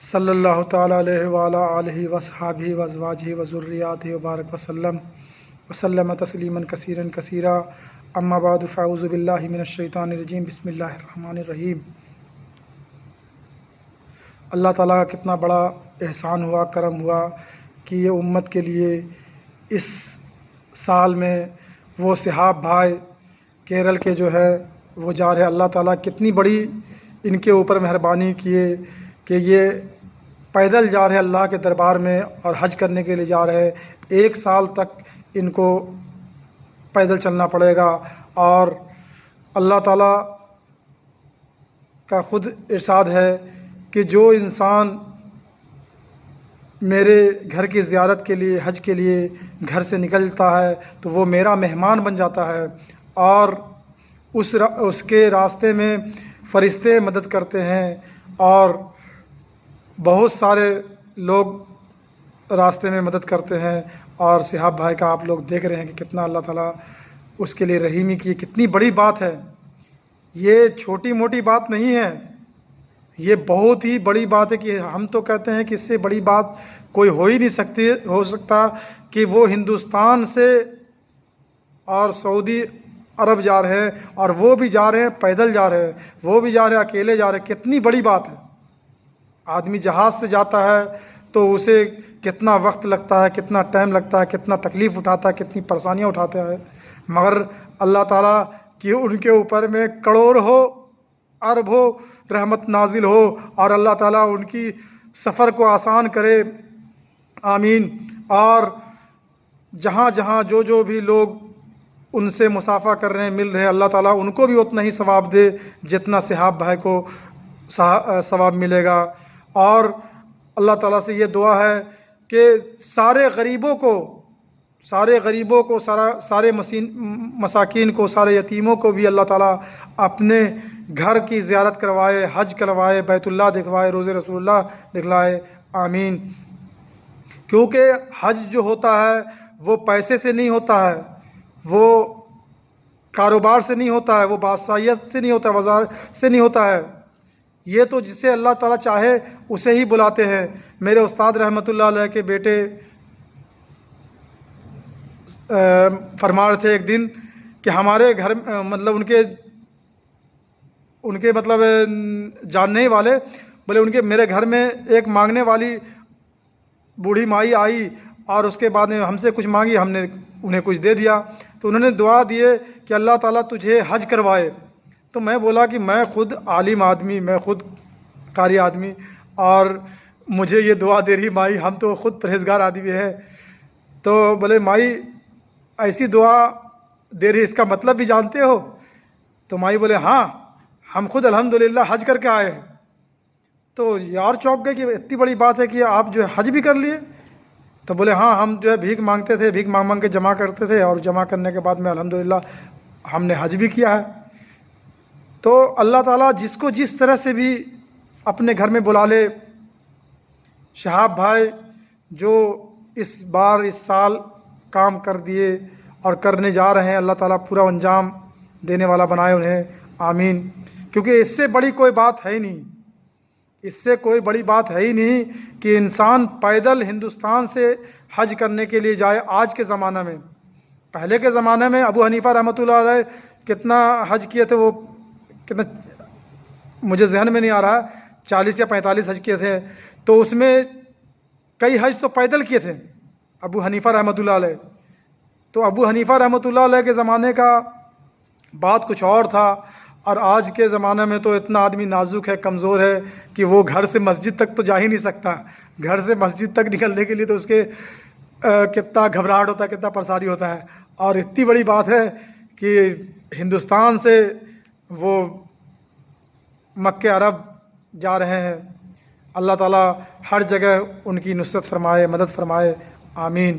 صلی اللہ تعالیٰ علیہ وعلیٰ آلہ وصحابہ وازواجہ وذریاتہ وبارک وسلم وسلم تسلیما کثیرا کثیرا اما بعد فاعوذ باللہ من الشیطان الرجیم بسم اللہ الرحمن الرحیم۔ اللہ تعالیٰ کا کتنا بڑا احسان ہوا، کرم ہوا کہ یہ امت کے لیے اس سال میں وہ صحاب بھائی کیرل کے جو ہے وہ جا رہے۔ اللہ تعالیٰ کتنی بڑی ان کے اوپر مہربانی کیے کہ یہ پیدل جا رہے اللہ کے دربار میں اور حج کرنے کے لیے جا رہے۔ 1 سال تک ان کو پیدل چلنا پڑے گا، اور اللہ تعالیٰ کا خود ارشاد ہے کہ جو انسان میرے گھر کی زیارت کے لیے، حج کے لیے گھر سے نکلتا ہے تو وہ میرا مہمان بن جاتا ہے، اور اس کے راستے میں فرشتے مدد کرتے ہیں، اور بہت سارے لوگ راستے میں مدد کرتے ہیں۔ اور صحاب بھائی کا آپ لوگ دیکھ رہے ہیں کہ کتنا اللہ تعالیٰ اس کے لیے رحیمی کی، کتنی بڑی بات ہے۔ یہ چھوٹی موٹی بات نہیں ہے، یہ بہت ہی بڑی بات ہے کہ ہم تو کہتے ہیں کہ اس سے بڑی بات کوئی ہو ہی نہیں سکتا کہ وہ ہندوستان سے اور سعودی عرب جا رہے ہیں، اور وہ بھی جا رہے ہیں پیدل جا رہے ہیں، وہ بھی جا رہے ہیں اکیلے جا رہے ہیں۔ کتنی بڑی بات ہے۔ آدمی جہاز سے جاتا ہے تو اسے کتنا وقت لگتا ہے، کتنا ٹائم لگتا ہے، کتنا تکلیف اٹھاتا ہے، کتنی پریشانیاں اٹھاتا ہے، مگر اللہ تعالیٰ کی ان کے اوپر میں کروڑ ہو، ارب ہو رحمت نازل ہو، اور اللہ تعالیٰ ان کی سفر کو آسان کرے، آمین۔ اور جہاں جہاں جو بھی لوگ ان سے مصافحہ کر رہے ہیں، مل رہے ہیں، اللہ تعالیٰ ان کو بھی اتنا ہی ثواب دے جتنا صحاب بھائی کو ثواب ملے گا۔ اور اللہ تعالیٰ سے یہ دعا ہے کہ سارے غریبوں کو، سارے مساکین کو، سارے یتیموں کو بھی اللہ تعالیٰ اپنے گھر کی زیارت کروائے، حج کروائے، بیت اللہ دکھوائے، روضہ رسول اللہ دکھلائے، آمین۔ کیونکہ حج جو ہوتا ہے وہ پیسے سے نہیں ہوتا ہے، وہ کاروبار سے نہیں ہوتا ہے، وہ بادشاہیت سے نہیں ہوتا ہے، وزارت سے نہیں ہوتا ہے۔ یہ تو جسے اللہ تعالیٰ چاہے اسے ہی بلاتے ہیں۔ میرے استاد رحمۃ اللہ علیہ کے بیٹے فرما رہے تھے ایک دن کہ ہمارے گھر مطلب ان کے مطلب جاننے والے بولے ان کے میرے گھر میں ایک مانگنے والی بوڑھی مائی آئی، اور اس کے بعد میں ہم سے کچھ مانگی، ہم نے انہیں کچھ دے دیا، تو انہوں نے دعا دیے کہ اللہ تعالیٰ تجھے حج کروائے۔ تو میں بولا کہ میں خود عالم آدمی، میں خود قاری آدمی، اور مجھے یہ دعا دے رہی مائی، ہم تو خود پرہیزگار آدمی ہے۔ تو بولے مائی ایسی دعا دے رہی، اس کا مطلب بھی جانتے ہو؟ تو مائی بولے ہاں، ہم خود الحمدللہ حج کر کے آئے ہیں۔ تو یار چونک گئے کہ اتنی بڑی بات ہے کہ آپ جو ہے حج بھی کر لیے؟ تو بولے ہاں، ہم جو ہے بھیک مانگتے تھے، بھیک مانگ کے جمع کرتے تھے، اور جمع کرنے کے بعد میں الحمدللہ ہم نے حج بھی کیا ہے۔ تو اللہ تعالیٰ جس کو جس طرح سے بھی اپنے گھر میں بلا لے۔ شہاب بھائی جو اس سال کام کر دیے اور کرنے جا رہے ہیں، اللہ تعالیٰ پورا انجام دینے والا بنائے انہیں، آمین۔ کیونکہ اس سے بڑی کوئی بات ہے ہی نہیں، اس سے کوئی بڑی بات ہے ہی نہیں کہ انسان پیدل ہندوستان سے حج کرنے کے لیے جائے۔ آج کے زمانہ میں، پہلے کے زمانے میں ابو حنیفہ رحمۃ اللہ علیہ کتنا حج کیے تھے، وہ کتنا مجھے ذہن میں نہیں آ رہا، 40 یا 45 حج کیے تھے، تو اس میں کئی حج تو پیدل کیے تھے ابو حنیفہ رحمۃ اللہ علیہ۔ تو ابو حنیفہ رحمۃ اللہ علیہ کے زمانے کا بات کچھ اور تھا، اور آج کے زمانے میں تو اتنا آدمی نازک ہے، کمزور ہے کہ وہ گھر سے مسجد تک تو جا ہی نہیں سکتا۔ گھر سے مسجد تک نکلنے کے لیے تو اس کے کتنا گھبراہٹ ہوتا ہے، کتنا پریشانی ہوتا ہے۔ اور اتنی بڑی بات ہے کہ ہندوستان سے وہ مکہ عرب جا رہے ہیں۔ اللہ تعالیٰ ہر جگہ ان کی نصرت فرمائے، مدد فرمائے، آمین۔